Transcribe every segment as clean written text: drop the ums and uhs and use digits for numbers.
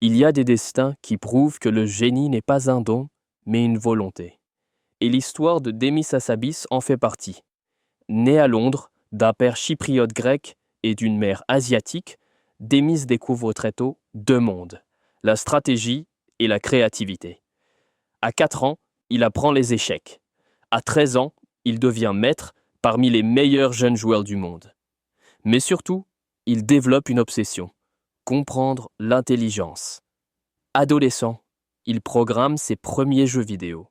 Il y a des destins qui prouvent que le génie n'est pas un don, mais une volonté. Et l'histoire de Demis Hassabis en fait partie. Né à Londres, d'un père chypriote grec et d'une mère asiatique, Demis découvre très tôt deux mondes, la stratégie et la créativité. À 4 ans, il apprend les échecs. À 13 ans, il devient maître parmi les meilleurs jeunes joueurs du monde. Mais surtout, il développe une obsession, comprendre l'intelligence. Adolescent, il programme ses premiers jeux vidéo.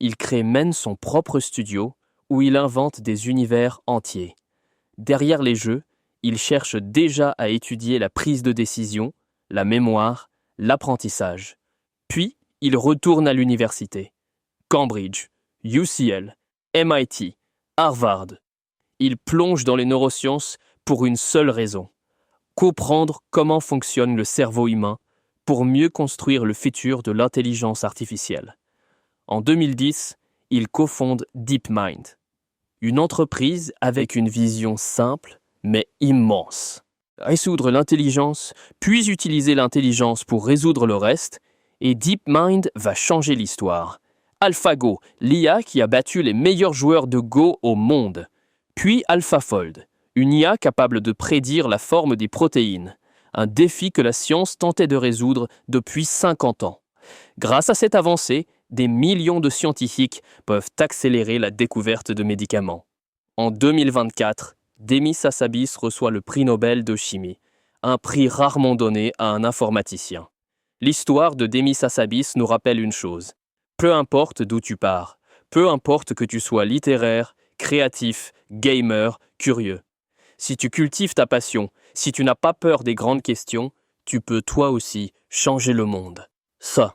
Il crée même son propre studio où il invente des univers entiers. Derrière les jeux, il cherche déjà à étudier la prise de décision, la mémoire, l'apprentissage. Puis, il retourne à l'université. Cambridge, UCL, MIT, Harvard. Il plonge dans les neurosciences pour une seule raison: comprendre comment fonctionne le cerveau humain pour mieux construire le futur de l'intelligence artificielle. En 2010, il cofonde DeepMind, une entreprise avec une vision simple mais immense. Résoudre l'intelligence, puis utiliser l'intelligence pour résoudre le reste, et DeepMind va changer l'histoire. AlphaGo, l'IA qui a battu les meilleurs joueurs de Go au monde. Puis AlphaFold, une IA capable de prédire la forme des protéines, un défi que la science tentait de résoudre depuis 50 ans. Grâce à cette avancée, des millions de scientifiques peuvent accélérer la découverte de médicaments. En 2024, Demis Hassabis reçoit le prix Nobel de chimie, un prix rarement donné à un informaticien. L'histoire de Demis Hassabis nous rappelle une chose: peu importe d'où tu pars, peu importe que tu sois littéraire, créatif, gamer, curieux. Si tu cultives ta passion, si tu n'as pas peur des grandes questions, tu peux toi aussi changer le monde. Ça,